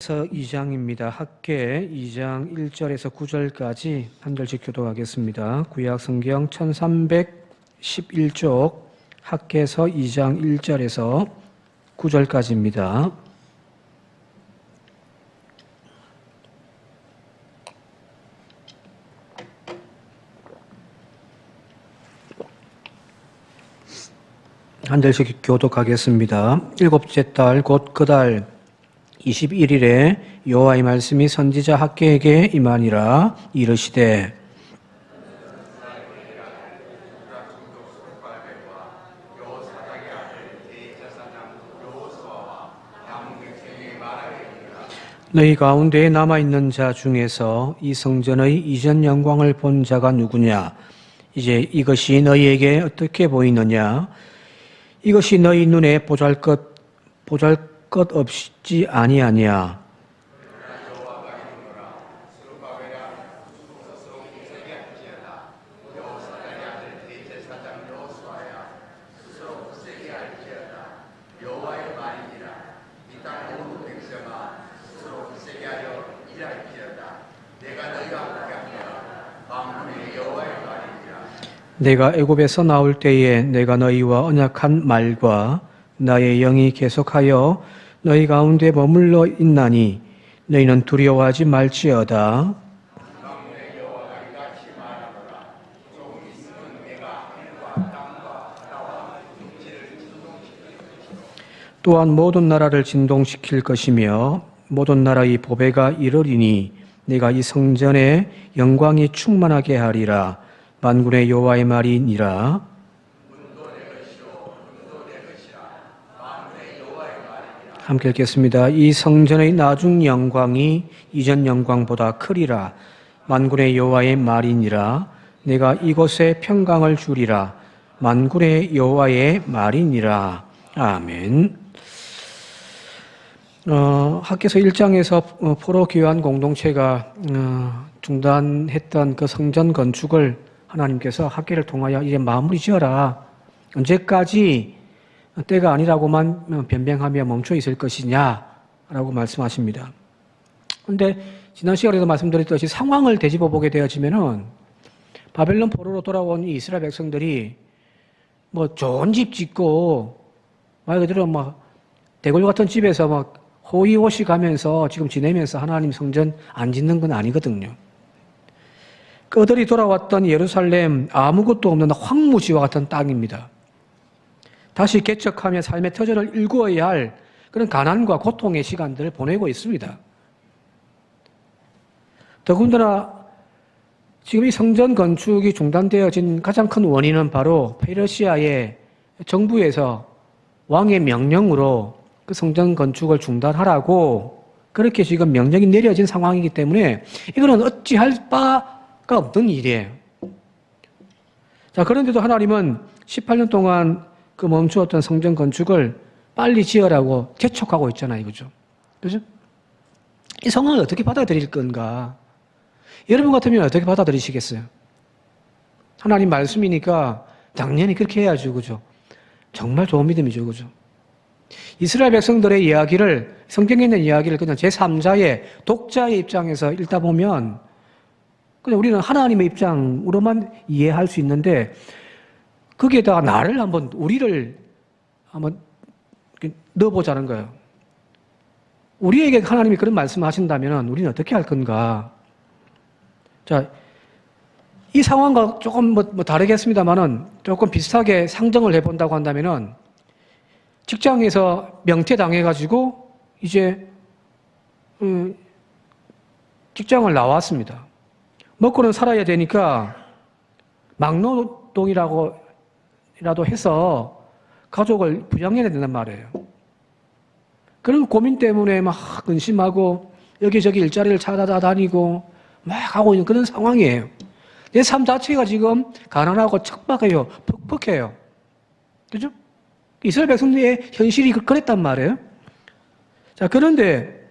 서 2장입니다. 학계 2장 1절에서 9절까지 한 절씩 교독하겠습니다. 구약 성경 1311쪽 학계서 2장 1절에서 9절까지입니다. 한 절씩 교독하겠습니다. 일곱째 달 곧 그 달 21일에 여호와의 말씀이 선지자 학계에게 임하니라. 이르시되 너희 가운데에 남아있는 자 중에서 이 성전의 이전 영광을 본 자가 누구냐? 이제 이것이 너희에게 어떻게 보이느냐? 이것이 너희 눈에 보잘것 없지 아니하냐. 내가 애굽에서 나올 때에 내가 너희와 언약한 말과 나의 영이 계속하여 너희 가운데 머물러 있나니 너희는 두려워하지 말지어다. 또한 모든 나라를 진동시킬 것이며 모든 나라의 보배가 이르리니 내가 이 성전에 영광이 충만하게 하리라. 만군의 여호와의 말이니라. 함께 읽겠습니다. 이 성전의 나중 영광이 이전 영광보다 크리라. 만군의 여호와의 말이니라. 내가 이곳에 평강을 주리라. 만군의 여호와의 말이니라. 아멘. 학계서 1장에서 포로 교환 공동체가 중단했던 그 성전 건축을 하나님께서 학계를 통하여 이제 마무리 지어라. 언제까지 때가 아니라고만 변명하며 멈춰 있을 것이냐라고 말씀하십니다. 그런데 지난 시간에도 말씀드렸듯이 상황을 되짚어 보게 되어지면은 바벨론 포로로 돌아온 이 이스라엘 백성들이 뭐 좋은 집 짓고 말 그대로 막 대궐 같은 집에서 막 호의호식 가면서 지금 지내면서 하나님 성전 안 짓는 건 아니거든요. 그들이 돌아왔던 예루살렘 아무것도 없는 황무지와 같은 땅입니다. 다시 개척하며 삶의 터전을 일구어야 할 그런 가난과 고통의 시간들을 보내고 있습니다. 더군다나 지금 이 성전 건축이 중단되어진 가장 큰 원인은 바로 페르시아의 정부에서 왕의 명령으로 그 성전 건축을 중단하라고 그렇게 지금 명령이 내려진 상황이기 때문에 이거는 어찌할 바가 없는 일이에요. 자, 그런데도 하나님은 18년 동안 그 멈추었던 성전 건축을 빨리 지으라고 재촉하고 있잖아요. 그죠? 그죠? 이 상황을 어떻게 받아들일 건가? 여러분 같으면 어떻게 받아들이시겠어요? 하나님 말씀이니까 당연히 그렇게 해야죠. 그죠? 정말 좋은 믿음이죠. 그죠? 이스라엘 백성들의 이야기를, 성경에 있는 이야기를 그냥 제3자의 독자의 입장에서 읽다 보면 그냥 우리는 하나님의 입장으로만 이해할 수 있는데 거기에다가 나를 한번, 우리를 한번 넣어보자는 거예요. 우리에게 하나님이 그런 말씀을 하신다면 우리는 어떻게 할 건가? 자, 이 상황과 조금 뭐 다르겠습니다만은 조금 비슷하게 상정을 해본다고 한다면은 직장에서 명퇴당해가지고 이제 직장을 나왔습니다. 먹고는 살아야 되니까 막노동이라도 해서 가족을 부양해야 된단 말이에요. 그런 고민 때문에 막 근심하고 여기저기 일자리를 찾아다니고 막 하고 있는 그런 상황이에요. 내 삶 자체가 지금 가난하고 척박해요. 퍽퍽해요. 그죠? 이스라엘 백성들의 현실이 그랬단 말이에요. 자, 그런데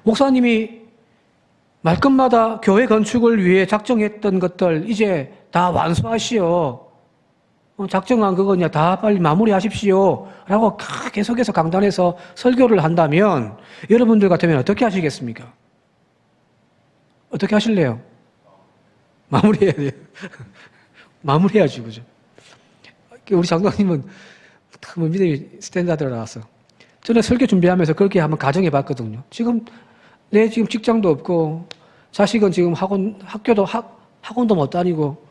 목사님이 말끝마다 교회 건축을 위해 작정했던 것들 이제 다 완수하시오. 작정한 그거냐 다 빨리 마무리하십시오 라고 계속해서 강단에서 설교를 한다면 여러분들 같으면 어떻게 하시겠습니까? 어떻게 하실래요? 마무리해야 돼요. 마무리해야지, 그죠? 우리 장로님은 믿음이 스탠다드로 나왔어. 저는 설교 준비하면서 그렇게 한번 가정해 봤거든요. 지금 직장도 없고 자식은 지금 학원도 못 다니고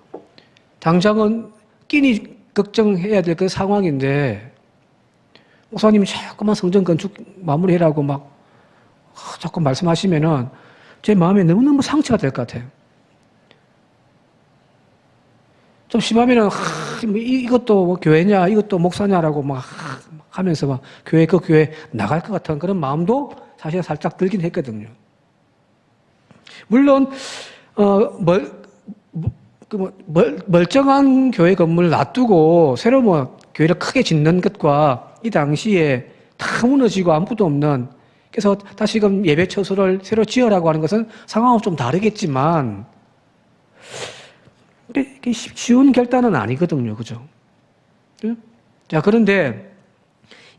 당장은 끼니 걱정해야 될 그 상황인데 목사님이 자꾸만 성전 건축 마무리해라고 막 자꾸 말씀하시면은 제 마음에 너무너무 상처가 될 것 같아요. 좀 심하면은 이것도 뭐 교회냐 이것도 목사냐라고 막 하면서 막 그 교회 나갈 것 같은 그런 마음도 사실 살짝 들긴 했거든요. 물론 멀쩡한 교회 건물을 놔두고 새로 교회를 크게 짓는 것과 이 당시에 다 무너지고 아무것도 없는 그래서 다시금 예배 처소를 새로 지으라고 하는 것은 상황은 좀 다르겠지만 쉬운 결단은 아니거든요. 그죠? 자, 그런데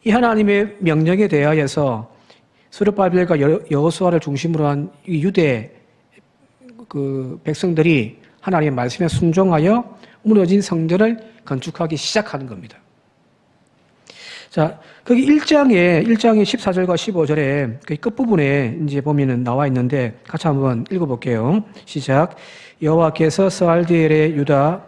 이 하나님의 명령에 대하여서 스룹바벨과 여호수아를 중심으로 한 유대 그 백성들이 하나님의 말씀에 순종하여 무너진 성전을 건축하기 시작하는 겁니다. 자, 거기 1장에 14절과 15절에 그 끝부분에 이제 보면은 나와 있는데 같이 한번 읽어볼게요. 시작. 여호와께서 스알디엘의 유다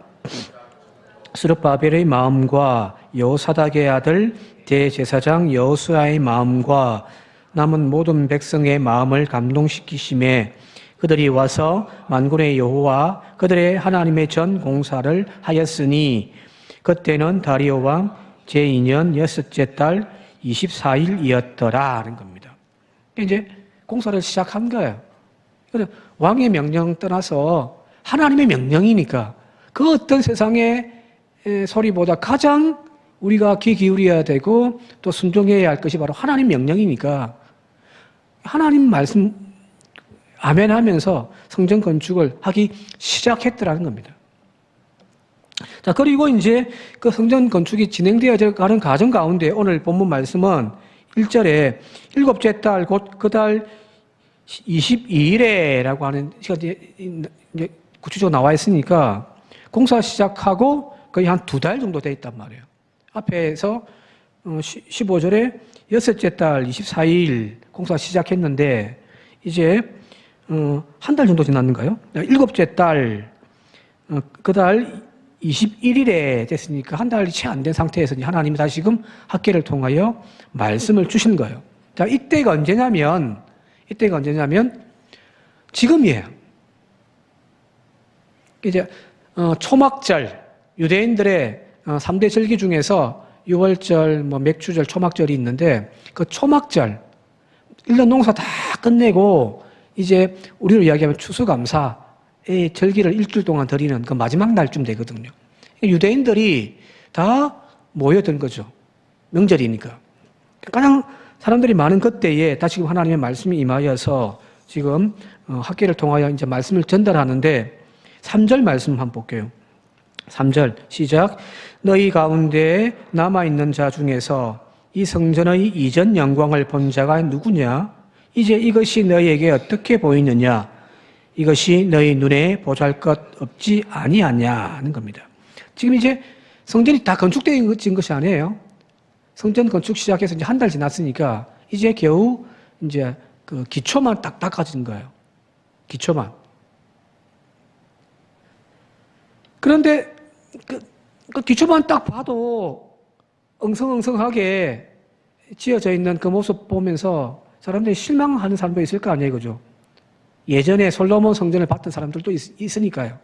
스룹바벨의 마음과 여호사닥의 아들 대제사장 여호수아의 마음과 남은 모든 백성의 마음을 감동시키심에 그들이 와서 만군의 여호와 그들의 하나님의 전 공사를 하였으니 그때는 다리오 왕 제2년 여섯째 달 24일이었더라 하는 겁니다. 이제 공사를 시작한 거예요. 그래서 왕의 명령 떠나서 하나님의 명령이니까 그 어떤 세상의 소리보다 가장 우리가 귀 기울여야 되고 또 순종해야 할 것이 바로 하나님 명령이니까 하나님 말씀 아멘 하면서 성전 건축을 하기 시작했더라는 겁니다. 자, 그리고 이제 그 성전 건축이 진행되어 가는 과정 가운데 오늘 본문 말씀은 1절에 일곱째 달 곧 그 달 22일에라고 하는 시간이 이제 구체적으로 나와 있으니까 공사 시작하고 거의 한 2달 정도 돼 있단 말이에요. 앞에서 15절에 여섯째 달 24일 공사 시작했는데 이제 한 달 정도 지났는가요? 일곱째 달 그 달 21일에 됐으니까 한 달이 채 안 된 상태에서 하나님이 다시금 학계를 통하여 말씀을 주신 거예요. 자, 이때가 언제냐면 지금이에요. 이제 초막절 유대인들의 3대 절기 중에서 유월절, 맥주절, 초막절이 있는데 그 초막절 1년 농사 다 끝내고 이제 우리로 이야기하면 추수감사의 절기를 일주일 동안 드리는 그 마지막 날쯤 되거든요. 유대인들이 다 모여든 거죠. 명절이니까. 가장 사람들이 많은 그때에 다시금 하나님의 말씀이 임하여서 지금 학계를 통하여 이제 말씀을 전달하는데 3절 말씀 한번 볼게요. 3절 시작. 너희 가운데 남아있는 자 중에서 이 성전의 이전 영광을 본 자가 누구냐? 이제 이것이 너희에게 어떻게 보이느냐? 이것이 너희 눈에 보잘것 없지 아니하냐 하는 겁니다. 지금 이제 성전이 다 건축된 것이 아니에요. 성전 건축 시작해서 이제 한 달 지났으니까 이제 겨우 이제 그 기초만 딱 닦아진 거예요. 기초만. 그런데 그 기초만 딱 봐도 엉성엉성하게 지어져 있는 그 모습 보면서 사람들이 실망하는 사람도 있을 거 아니에요, 그죠? 예전에 솔로몬 성전을 봤던 사람들도 있으니까요.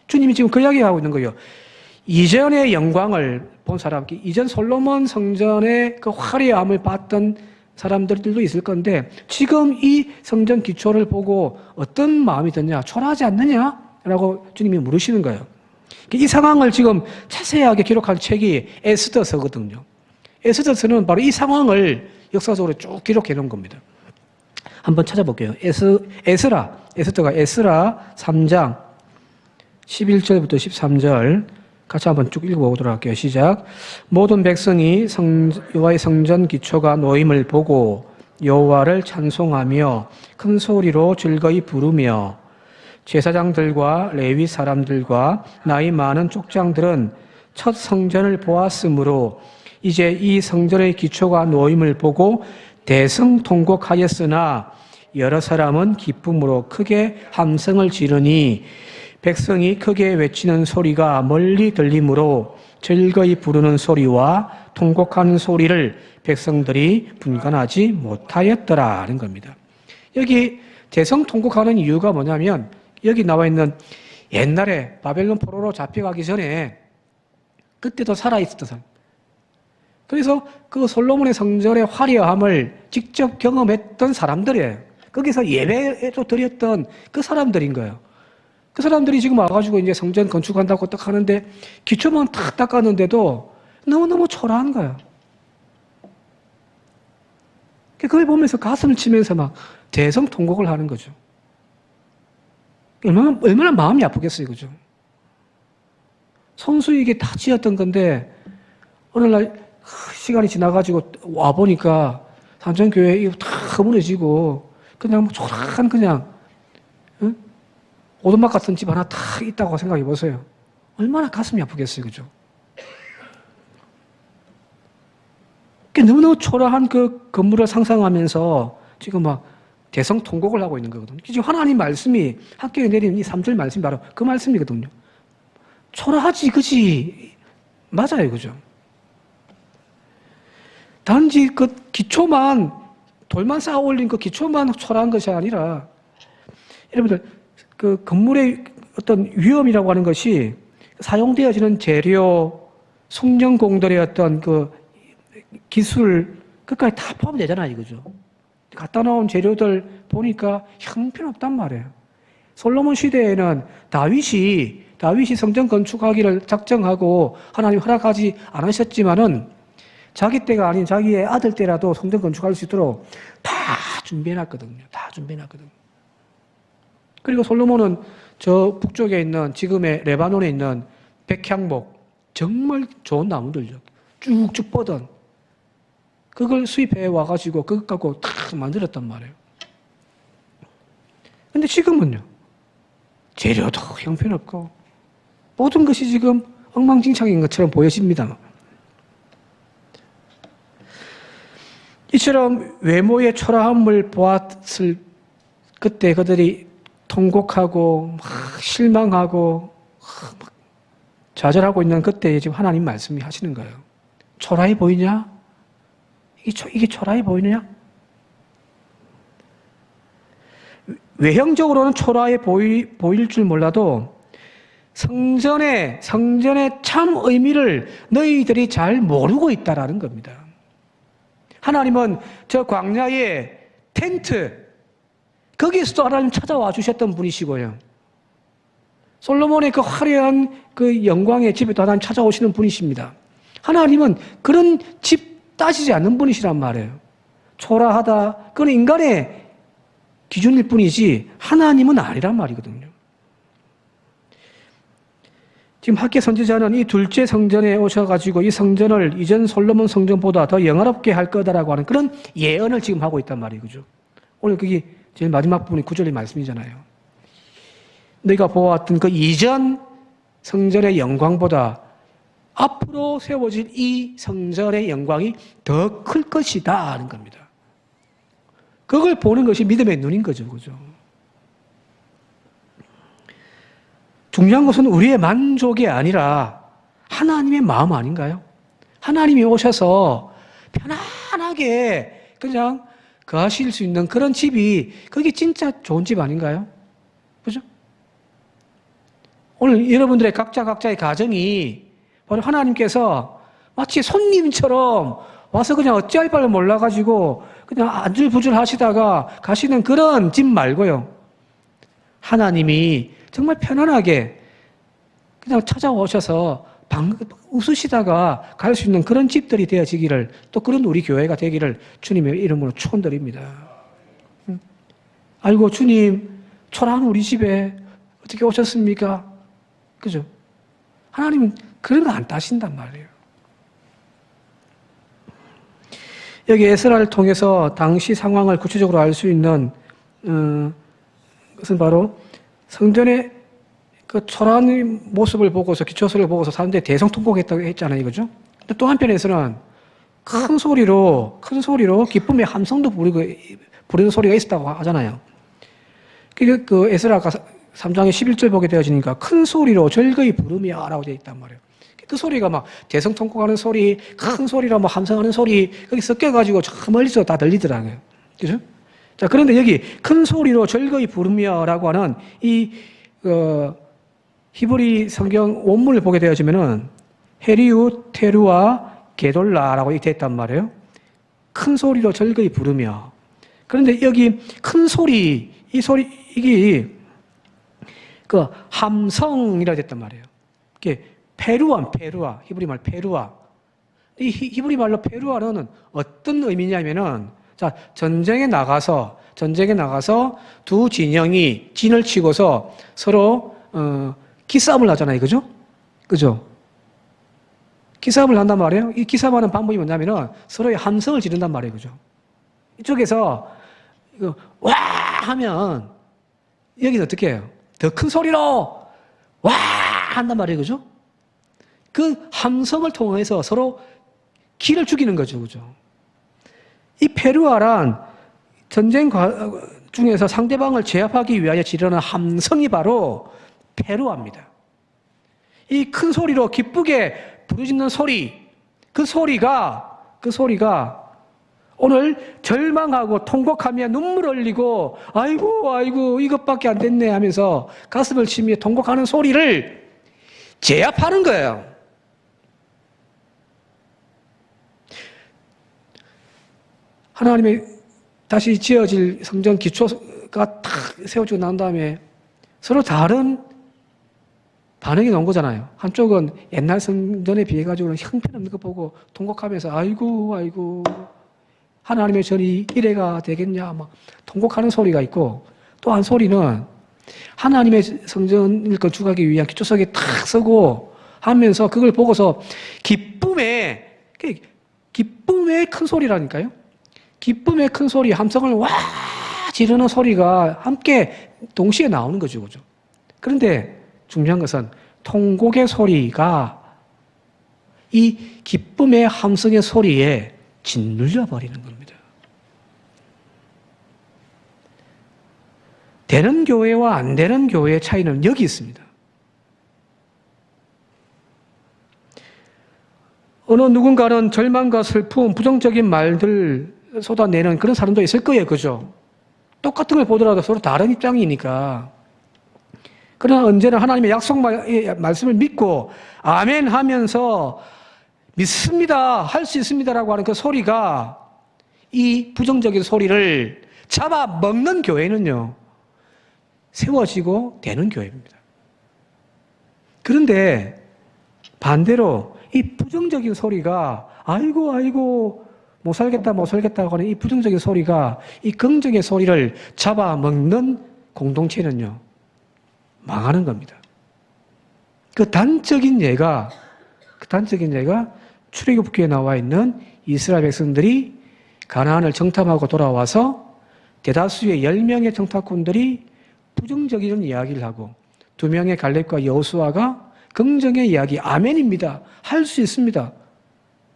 주님이 지금 그 이야기하고 있는 거예요. 이전의 영광을 본 사람, 이전 솔로몬 성전의 그 화려함을 봤던 사람들도 있을 건데 지금 이 성전 기초를 보고 어떤 마음이 드냐? 초라하지 않느냐? 라고 주님이 물으시는 거예요. 이 상황을 지금 자세하게 기록한 책이 에스더서거든요. 에스더서는 바로 이 상황을 역사적으로 쭉 기록해 놓은 겁니다. 한번 찾아볼게요. 에스더가 에스라 3장 11절부터 13절 같이 한번 쭉 읽어보도록 할게요. 시작. 모든 백성이 여호와의 성전 기초가 놓임을 보고 여호와를 찬송하며 큰 소리로 즐거이 부르며 제사장들과 레위 사람들과 나이 많은 족장들은 첫 성전을 보았으므로 이제 이 성전의 기초가 놓임을 보고 대성통곡하였으나 여러 사람은 기쁨으로 크게 함성을 지르니 백성이 크게 외치는 소리가 멀리 들리므로 즐거이 부르는 소리와 통곡하는 소리를 백성들이 분간하지 못하였더라 하는 겁니다. 여기 대성통곡하는 이유가 뭐냐면 여기 나와 있는 옛날에 바벨론 포로로 잡혀가기 전에 그때도 살아있었던 사람. 그래서 그 솔로몬의 성전의 화려함을 직접 경험했던 사람들이에요. 거기서 예배도 드렸던 그 사람들인 거예요. 그 사람들이 지금 와가지고 이제 성전 건축한다고 딱 하는데 기초만 탁 닦았는데도 너무너무 초라한 거예요. 그걸 보면서 가슴을 치면서 막 대성통곡을 하는 거죠. 얼마나 마음이 아프겠어요, 그죠? 성수익이 다 지었던 건데 어느 날 시간이 지나가지고 와보니까 산천교회 이거 다 허물어지고 그냥 뭐 초라한 그냥 응? 오두막 같은 집 하나 다 있다고 생각해 보세요. 얼마나 가슴이 아프겠어요, 그죠? 너무너무 초라한 그 건물을 상상하면서 지금 막 대성통곡을 하고 있는 거거든요. 지금 하나님 말씀이 학교에 내리는 이 3절 말씀이 바로 그 말씀이거든요. 초라하지, 그지? 맞아요, 그죠? 단지 그 기초만, 돌만 쌓아 올린 그 기초만 초라한 것이 아니라, 여러분들, 그 건물의 어떤 위험이라고 하는 것이 사용되어지는 재료, 성전공들의 어떤 그 기술, 그까지 다 포함되잖아요, 이거죠. 갖다 놓은 재료들 보니까 형편없단 말이에요. 솔로몬 시대에는 다윗이 성전 건축하기를 작정하고 하나님 허락하지 않으셨지만은 자기 때가 아닌 자기의 아들 때라도 성전 건축할 수 있도록 다 준비해놨거든요. 다 준비해놨거든요. 그리고 솔로몬은 저 북쪽에 있는 지금의 레바논에 있는 백향목 정말 좋은 나무들요. 쭉쭉 뻗은 그걸 수입해 와가지고 그것 갖고 다 만들었단 말이에요. 근데 지금은요. 재료도 형편없고 모든 것이 지금 엉망진창인 것처럼 보여집니다. 이처럼 외모의 초라함을 보았을 그때 그들이 통곡하고 막 실망하고 막 좌절하고 있는 그때에 지금 하나님 말씀이 하시는 거예요. 초라해 보이냐? 이게 초라해 보이느냐? 외형적으로는 초라해 보일 줄 몰라도 성전의 참 의미를 너희들이 잘 모르고 있다라는 겁니다. 하나님은 저 광야의 텐트, 거기에서도 하나님 찾아와 주셨던 분이시고요. 솔로몬의 그 화려한 그 영광의 집에도 하나님 찾아오시는 분이십니다. 하나님은 그런 집 따지지 않는 분이시란 말이에요. 초라하다, 그건 인간의 기준일 뿐이지 하나님은 아니란 말이거든요. 지금 학계 선지자는 이 둘째 성전에 오셔가지고 이 성전을 이전 솔로몬 성전보다 더 영화롭게 할 거다라고 하는 그런 예언을 지금 하고 있단 말이에요. 그죠? 오늘 그게 제일 마지막 부분이 9절의 말씀이잖아요. 너희가 보아왔던 그 이전 성전의 영광보다 앞으로 세워질 이 성전의 영광이 더 클 것이다 하는 겁니다. 그걸 보는 것이 믿음의 눈인 거죠. 그죠? 중요한 것은 우리의 만족이 아니라 하나님의 마음 아닌가요? 하나님이 오셔서 편안하게 그냥 거하실 수 있는 그런 집이 그게 진짜 좋은 집 아닌가요? 그죠? 오늘 여러분들의 각자의 가정이 바로 하나님께서 마치 손님처럼 와서 그냥 어찌할 바를 몰라가지고 그냥 안절부절 하시다가 가시는 그런 집 말고요. 하나님이 정말 편안하게 그냥 찾아오셔서 웃으시다가 갈 수 있는 그런 집들이 되어지기를, 또 그런 우리 교회가 되기를 주님의 이름으로 축원드립니다. 아이고 주님, 초라한 우리 집에 어떻게 오셨습니까? 그죠? 하나님은 그런 거 안 따신단 말이에요. 여기 에스라를 통해서 당시 상황을 구체적으로 알 수 있는 것은 바로 성전의 그 초라한 모습을 보고서 기초설을 보고서 사람들이 대성통곡했다고 했잖아요, 그죠? 근데 또 한편에서는 큰 소리로 기쁨의 함성도 부르는 소리가 있었다고 하잖아요. 그 에스라가 3장의 11절 보게 되어지니까 큰 소리로 절거이 부르며 라고 되어 있단 말이에요. 그 소리가 막 대성통곡하는 소리, 큰 소리로 뭐 함성하는 소리, 거기 섞여가지고 저 멀리서 다 들리더라고요. 그죠? 자, 그런데 여기 큰 소리로 절거이 부르며 라고 하는 히브리 성경 원문을 보게 되어지면은 헤리우, 테루아, 게돌라라고 이렇게 됐단 말이에요. 큰 소리로 절거이 부르며. 그런데 여기 큰 소리, 이게 그 함성이라 됐단 말이에요. 이게 페루아, 히브리 말 페루아. 이 히브리 말로 페루아는 어떤 의미냐면은, 자, 전쟁에 나가서 두 진영이 진을 치고서 서로, 기싸움을 하잖아요. 그죠? 기싸움을 한단 말이에요. 이 기싸움하는 방법이 뭐냐면은 서로의 함성을 지른단 말이에요. 그죠? 이쪽에서, 와! 하면, 여기는 어떻게 해요? 더 큰 소리로, 와! 한단 말이에요. 그죠? 그 함성을 통해서 서로 기를 죽이는 거죠. 그죠? 이 페루아란 전쟁 중에서 상대방을 제압하기 위하여 지르는 함성이 바로 페루아입니다. 이 큰 소리로 기쁘게 부르짖는 소리, 그 소리가 오늘 절망하고 통곡하며 눈물 흘리고 아이고 이것밖에 안 됐네 하면서 가슴을 치며 통곡하는 소리를 제압하는 거예요. 하나님의 다시 지어질 성전 기초가 탁 세워지고 난 다음에 서로 다른 반응이 나온 거잖아요. 한쪽은 옛날 성전에 비해 가지고는 형편없는 거 보고 통곡하면서 아이고 하나님의 전이 이래가 되겠냐 막 통곡하는 소리가 있고, 또 한 소리는 하나님의 성전을 건축하기 위한 기초석에 탁 서고 하면서 그걸 보고서 기쁨의 큰 소리라니까요. 기쁨의 큰 소리, 함성을 와 지르는 소리가 함께 동시에 나오는 거죠. 그죠? 그런데 중요한 것은 통곡의 소리가 이 기쁨의 함성의 소리에 짓눌려 버리는 겁니다. 되는 교회와 안 되는 교회의 차이는 여기 있습니다. 어느 누군가는 절망과 슬픔, 부정적인 말들 쏟아내는 그런 사람도 있을 거예요. 그죠? 똑같은 걸 보더라도 서로 다른 입장이니까. 그러나 언제나 하나님의 약속 말씀을 믿고 아멘 하면서 믿습니다, 할 수 있습니다라고 하는 그 소리가 이 부정적인 소리를 잡아먹는 교회는요, 세워지고 되는 교회입니다. 그런데 반대로 이 부정적인 소리가 아이고 못 살겠다고 하는 이 부정적인 소리가 이 긍정의 소리를 잡아먹는 공동체는요, 망하는 겁니다. 그 단적인 예가 출애굽기에 나와 있는 이스라엘 백성들이 가나안을 정탐하고 돌아와서 대다수의 10명의 정탐꾼들이 부정적인 이야기를 하고 2명의 갈렙과 여호수아가 긍정의 이야기, 아멘입니다, 할 수 있습니다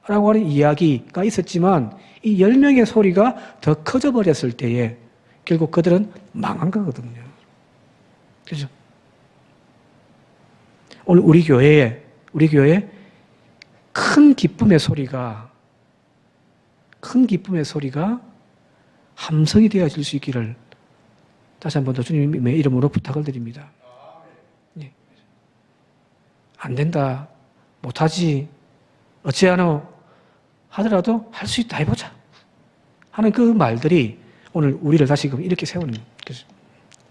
라고 하는 이야기가 있었지만 이 10명의 소리가 더 커져버렸을 때에 결국 그들은 망한 거거든요. 그죠? 오늘 우리 교회에 큰 기쁨의 소리가 함성이 되어질 수 있기를 다시 한 번 더 주님의 이름으로 부탁을 드립니다. 네. 안 된다, 못하지, 어찌하노 하더라도 할 수 있다 해보자 하는 그 말들이 오늘 우리를 다시금 이렇게 세우는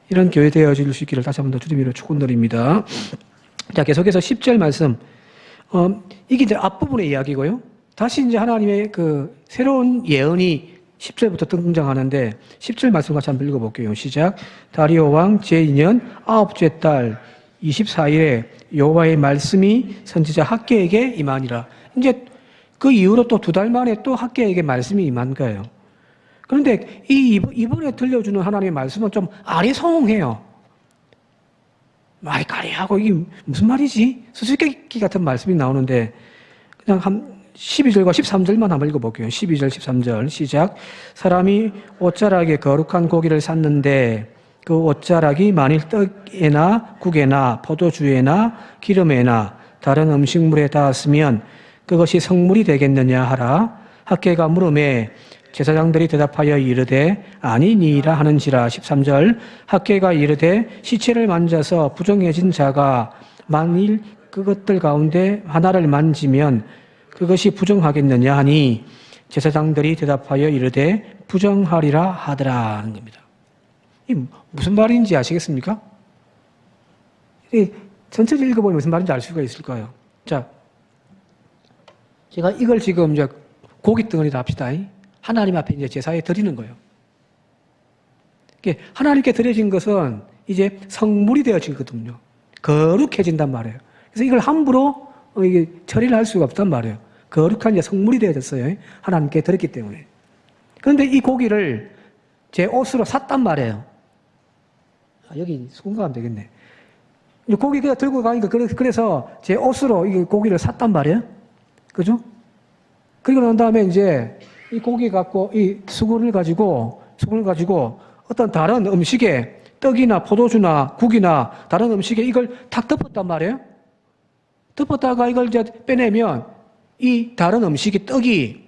이런 교회 되어질 수 있기를 다시 한 번 더 주님의 이름으로 축원드립니다. 자, 계속해서 10절 말씀. 이게 이제 앞부분의 이야기고요. 다시 이제 하나님의 그 새로운 예언이 10절부터 등장하는데 10절 말씀 같이 한번 읽어볼게요. 시작. 다리오 왕 제2년 9째 달 24일에 여호와의 말씀이 선지자 학개에게 임하니라. 이제 그 이후로 또 2달 만에 또 학개에게 말씀이 임한 거예요. 그런데 이번에 들려주는 하나님의 말씀은 좀 아리송해요. 말이 까리하고 이게 무슨 말이지? 수수께끼 같은 말씀이 나오는데 그냥 한 12절과 13절만 한번 읽어볼게요. 12절, 13절 시작. 사람이 옷자락에 거룩한 고기를 샀는데 그 옷자락이 만일 떡에나 국에나 포도주에나 기름에나 다른 음식물에 닿았으면 그것이 성물이 되겠느냐 하라. 학개가 물음에 제사장들이 대답하여 이르되 아니니라 하는지라. 13절 학개가 이르되 시체를 만져서 부정해진 자가 만일 그것들 가운데 하나를 만지면 그것이 부정하겠느냐 하니 제사장들이 대답하여 이르되 부정하리라 하더라 하는 겁니다. 이 무슨 말인지 아시겠습니까? 전체를 읽어보면 무슨 말인지 알 수가 있을 거예요. 자, 제가 이걸 지금 이제 고기 덩어리다 합시다. 하나님 앞에 이제 제사에 드리는 거예요. 하나님께 드려진 것은 이제 성물이 되어지거든요. 거룩해진단 말이에요. 그래서 이걸 함부로 이게 처리를 할 수가 없단 말이에요. 거룩한 이제 성물이 되어졌어요. 하나님께 드렸기 때문에. 그런데 이 고기를 제 옷으로 샀단 말이에요. 여기 수군가 하면 되겠네. 고기가 들고 가니까 그래서 제 옷으로 이 고기를 샀단 말이에요. 그죠? 그리고 난 다음에 이제 이 고기 갖고 이 수건을 가지고 어떤 다른 음식에 떡이나 포도주나 국이나 다른 음식에 이걸 탁 덮었단 말이에요. 덮었다가 이걸 이제 빼내면 이 다른 음식이 떡이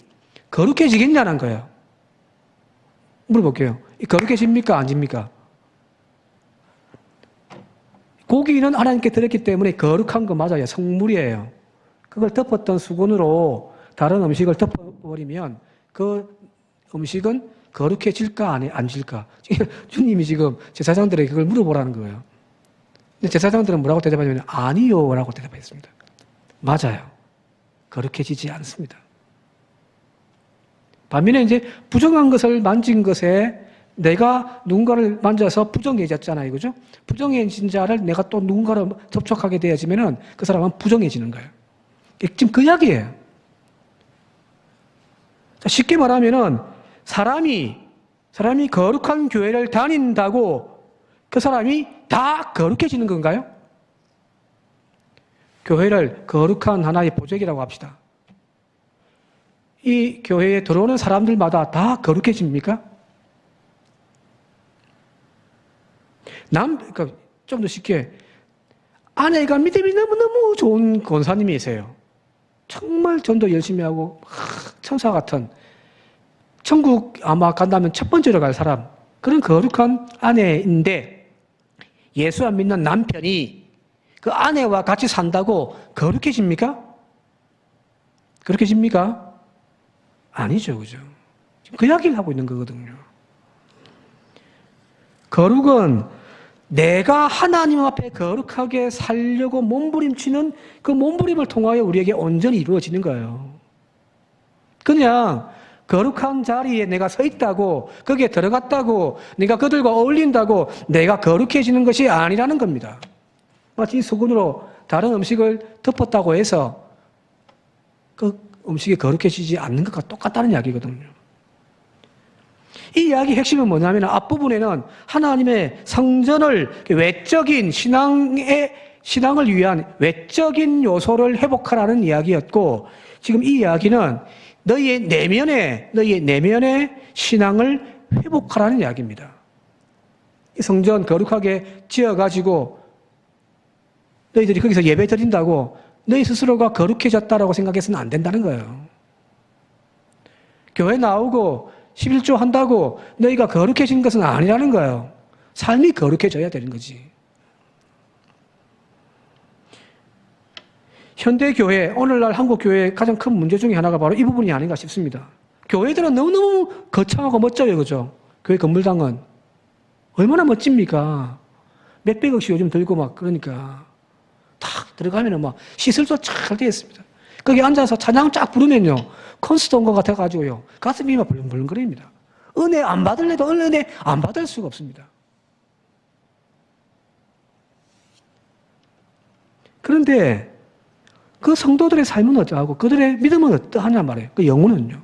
거룩해지겠냐는 거예요. 물어볼게요. 거룩해집니까? 안 집니까? 고기는 하나님께 드렸기 때문에 거룩한 거 맞아요. 성물이에요. 그걸 덮었던 수건으로 다른 음식을 덮어버리면 그 음식은 거룩해질까 안 질까? 주님이 지금 제사장들에게 그걸 물어보라는 거예요. 근데 제사장들은 뭐라고 대답하냐면 아니요 라고 대답했습니다. 맞아요. 거룩해지지 않습니다. 반면에 이제 부정한 것을 만진 것에 내가 누군가를 만져서 부정해졌잖아요. 그죠? 부정해진 자를 내가 또 누군가를 접촉하게 되어지면은 그 사람은 부정해지는 거예요. 지금 그 이야기예요. 쉽게 말하면은 사람이 거룩한 교회를 다닌다고 그 사람이 다 거룩해지는 건가요? 교회를 거룩한 하나의 보적이라고 합시다. 이 교회에 들어오는 사람들마다 다 거룩해집니까? 그러니까 좀 더 쉽게 아내가 믿음이 너무너무 좋은 권사님이세요. 정말 전도 열심히 하고 천사 같은 천국 아마 간다면 첫 번째로 갈 사람 그런 거룩한 아내인데 예수 안 믿는 남편이 그 아내와 같이 산다고 거룩해집니까? 거룩해집니까? 아니죠. 그죠? 지금 그 이야기를 하고 있는 거거든요. 거룩은 내가 하나님 앞에 거룩하게 살려고 몸부림치는 그 몸부림을 통하여 우리에게 온전히 이루어지는 거예요. 그냥 거룩한 자리에 내가 서 있다고 거기에 들어갔다고 내가 그들과 어울린다고 내가 거룩해지는 것이 아니라는 겁니다. 마치 이 수건으로 다른 음식을 덮었다고 해서 그 음식이 거룩해지지 않는 것과 똑같다는 이야기거든요. 이 이야기의 핵심은 뭐냐면 앞부분에는 하나님의 성전을 외적인 신앙을 위한 외적인 요소를 회복하라는 이야기였고 지금 이 이야기는 너희의 내면의 신앙을 회복하라는 이야기입니다. 이 성전 거룩하게 지어가지고 너희들이 거기서 예배 드린다고 너희 스스로가 거룩해졌다라고 생각해서는 안 된다는 거예요. 교회 나오고 11조 한다고 너희가 거룩해진 것은 아니라는 거예요. 삶이 거룩해져야 되는 거지. 현대교회, 오늘날 한국교회의 가장 큰 문제 중에 하나가 바로 이 부분이 아닌가 싶습니다. 교회들은 너무너무 거창하고 멋져요. 그죠? 교회 건물당은. 얼마나 멋집니까? 몇백억씩 요즘 들고 막 그러니까. 탁 들어가면은 막 시설도 잘 되어 있습니다. 거기 앉아서 찬양 쫙 부르면요. 콘서트 온 것 같아가지고요. 가슴이 막 벌렁벌렁거립니다. 은혜 안 받을래도 은혜 안 받을 수가 없습니다. 그런데 그 성도들의 삶은 어떠하고 그들의 믿음은 어떠하냐 말이에요. 그 영혼은요.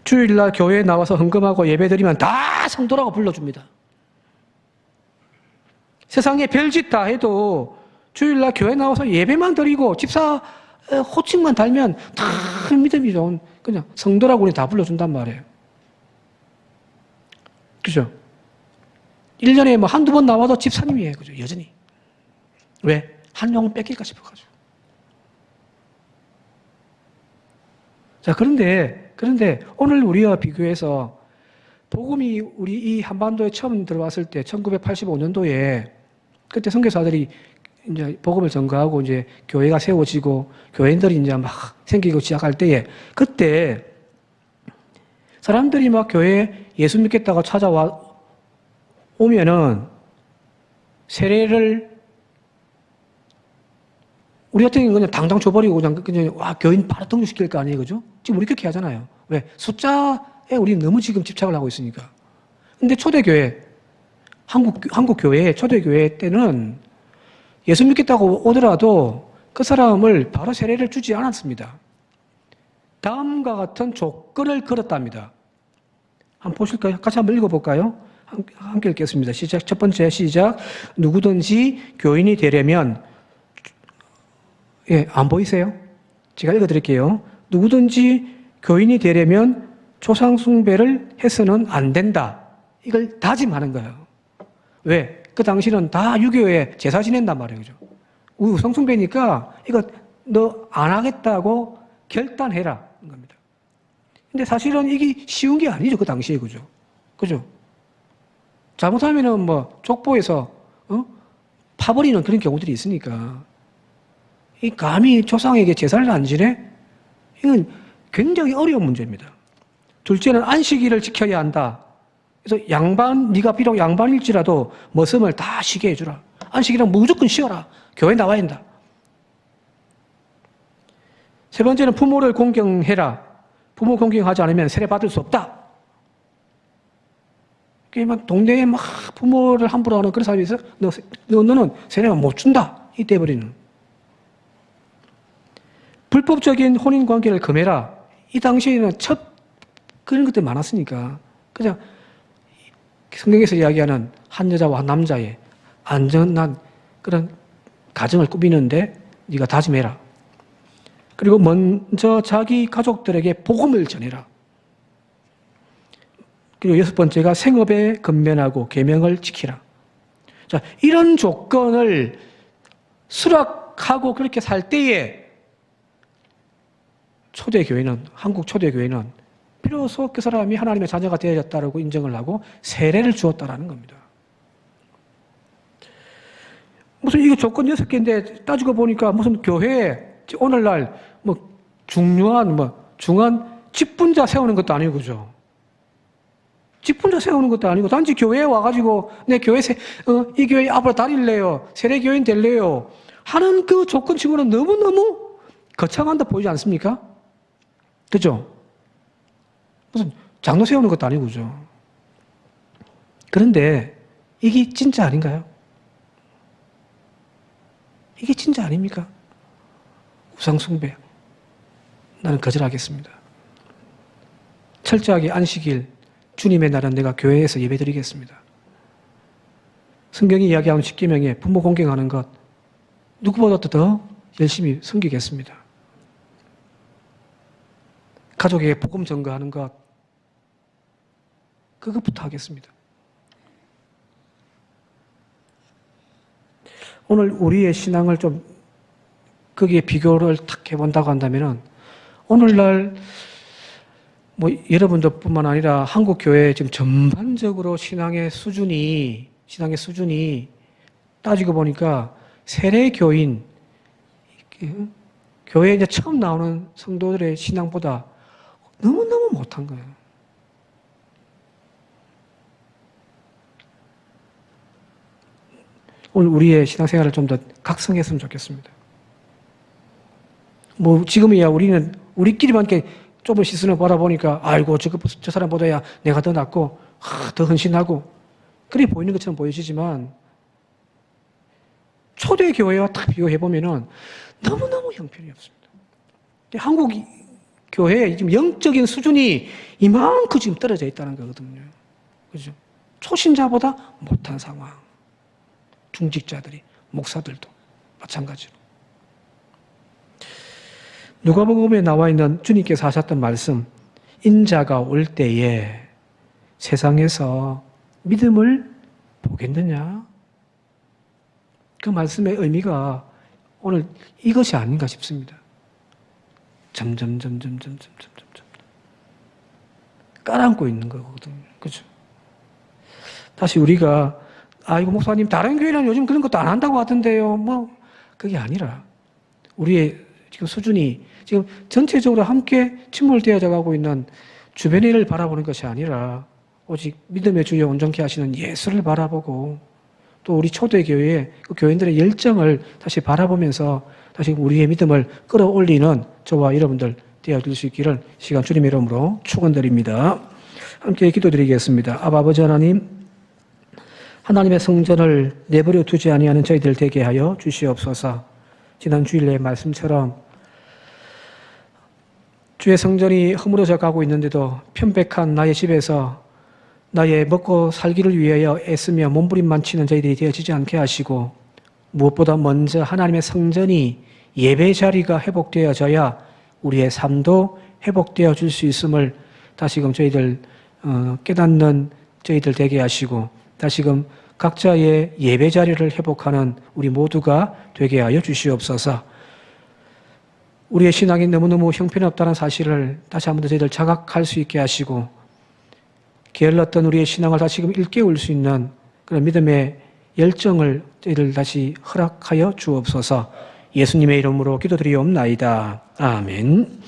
주일날 교회에 나와서 헌금하고 예배드리면 다 성도라고 불러줍니다. 세상에 별짓 다 해도 주일날 교회 나와서 예배만 드리고 집사 호칭만 달면 다 믿음이 좋은 그냥 성도라고 우리 다 불러준단 말이에요. 그죠? 1년에 뭐 한두 번 나와도 집사님이에요. 그죠? 여전히. 왜? 한 영혼 뺏길까 싶어가지고. 자, 그런데 오늘 우리와 비교해서 복음이 우리 이 한반도에 처음 들어왔을 때 1985년도에 그때 선교사들이 이제 복음을 전가하고 이제 교회가 세워지고 교회인들이 이제 막 생기고 시작할 때에 그때 사람들이 막 교회에 예수 믿겠다고 찾아와 오면은 세례를 우리 같은 경우는 그냥 당장 줘버리고 그냥 와 교인 바로 등록시킬 거 아니에요, 그죠? 지금 우리 그렇게 하잖아요. 왜? 숫자에 우리 너무 지금 집착을 하고 있으니까. 근데 초대교회 한국 교회 초대교회 때는 예수 믿겠다고 오더라도 그 사람을 바로 세례를 주지 않았습니다. 다음과 같은 조건을 걸었답니다. 한번 보실까요? 같이 한번 읽어볼까요? 함께 읽겠습니다. 시작. 첫 번째 시작. 누구든지 교인이 되려면 안 보이세요? 제가 읽어드릴게요. 누구든지 교인이 되려면 조상 숭배를 해서는 안 된다. 이걸 다짐하는 거예요. 왜? 그 당시는 다 유교에 제사 지낸단 말이에요. 그죠? 우상숭배니까 이거 너 안 하겠다고 결단해라. 겁니다. 근데 사실은 이게 쉬운 게 아니죠. 그 당시에. 그죠? 그죠? 잘못하면은 뭐 족보에서, 파버리는 그런 경우들이 있으니까. 이 감히 조상에게 제사를 안 지내? 이건 굉장히 어려운 문제입니다. 둘째는 안식일을 지켜야 한다. 그래서 네가 비록 양반일지라도 머슴을 다 쉬게 해주라. 안식일은 무조건 쉬어라. 교회 나와야 한다. 세 번째는 부모를 공경해라. 부모 공경하지 않으면 세례 받을 수 없다. 막 동네에 막 부모를 함부로 하는 그런 사람이 있어. 너는 세례만 못 준다. 이때 버리는. 불법적인 혼인 관계를 금해라. 이 당시에는 그런 것들이 많았으니까 그냥 성경에서 이야기하는 한 여자와 한 남자의 안전한 그런 가정을 꾸미는데 네가 다짐해라. 그리고 먼저 자기 가족들에게 복음을 전해라. 그리고 여섯 번째가 생업에 근면하고 계명을 지키라. 자, 이런 조건을 수락하고 그렇게 살 때에 한국 초대교회는 비로소 그 사람이 하나님의 자녀가 되어졌다고 인정을 하고 세례를 주었다라는 겁니다. 무슨 이거 조건 6개인데 따지고 보니까 무슨 교회에 오늘날 뭐 중한 직분자 세우는 것도 아니고 그죠? 직분자 세우는 것도 아니고 단지 교회에 와가지고 내 교회 이 교회 앞으로 다닐래요. 세례교인 될래요. 하는 그 조건 치고는 너무너무 거창한다 보이지 않습니까? 그죠? 무슨 장로 세우는 것도 아니고 그죠? 그런데 이게 진짜 아닌가요? 이게 진짜 아닙니까? 우상숭배. 나는 거절하겠습니다. 철저하게 안식일, 주님의 날은 내가 교회에서 예배드리겠습니다. 성경이 이야기하는 십계명에 부모 공경하는 것, 누구보다도 더 열심히 섬기겠습니다. 가족에게 복음 전가하는 것, 그것부터 하겠습니다. 오늘 우리의 신앙을 좀 거기에 비교를 탁 해본다고 한다면은 오늘날 뭐 여러분들뿐만 아니라 한국 교회 지금 전반적으로 신앙의 수준이 따지고 보니까 세례 교인 교회에 이제 처음 나오는 성도들의 신앙보다 너무너무 못한 거예요. 오늘 우리의 신앙생활을 좀 더 각성했으면 좋겠습니다. 뭐 지금이야 우리끼리만 이렇게 좁은 시선을 바라보니까 아이고 저 사람보다야 내가 더 낫고 더 헌신하고 그래 보이는 것처럼 보여지지만 초대교회와 딱 비교해보면은 너무너무 형편이 없습니다. 한국 교회의 지금 영적인 수준이 이만큼 지금 떨어져 있다는 거거든요. 그죠? 초신자보다 못한 상황. 중직자들이, 목사들도 마찬가지로. 누가복음에 나와 있는 주님께서 하셨던 말씀, 인자가 올 때에 세상에서 믿음을 보겠느냐? 그 말씀의 의미가 오늘 이것이 아닌가 싶습니다. 깔아앉고 있는 거거든요. 그죠? 다시 우리가, 이거 목사님, 다른 교회는 요즘 그런 것도 안 한다고 하던데요. 그게 아니라, 우리의 지금 수준이 지금 전체적으로 함께 침몰되어져 가고 있는 주변의 일을 바라보는 것이 아니라, 오직 믿음의 주여 온전케 하시는 예수를 바라보고, 또 우리 초대교회의 그 교인들의 열정을 다시 바라보면서 다시 우리의 믿음을 끌어올리는 저와 여러분들 되어줄 수 있기를 시간 주님의 이름으로 축원드립니다. 함께 기도드리겠습니다. 아버지 하나님, 하나님의 성전을 내버려 두지 아니하는 저희들 되게 하여 주시옵소서. 지난 주일의 말씀처럼 주의 성전이 허물어져 가고 있는데도 편백한 나의 집에서 나의 먹고 살기를 위하여 애쓰며 몸부림만 치는 저희들이 되어지지 않게 하시고, 무엇보다 먼저 하나님의 성전이 예배 자리가 회복되어져야 우리의 삶도 회복되어 줄 수 있음을 다시금 저희들 깨닫는 저희들 되게 하시고, 다시금 각자의 예배 자리를 회복하는 우리 모두가 되게 하여 주시옵소서. 우리의 신앙이 너무너무 형편없다는 사실을 다시 한번 더 저희들 자각할 수 있게 하시고, 게을렀던 우리의 신앙을 다시금 일깨울 수 있는 그런 믿음의 열정을 저희들 다시 허락하여 주옵소서. 예수님의 이름으로 기도드리옵나이다. 아멘.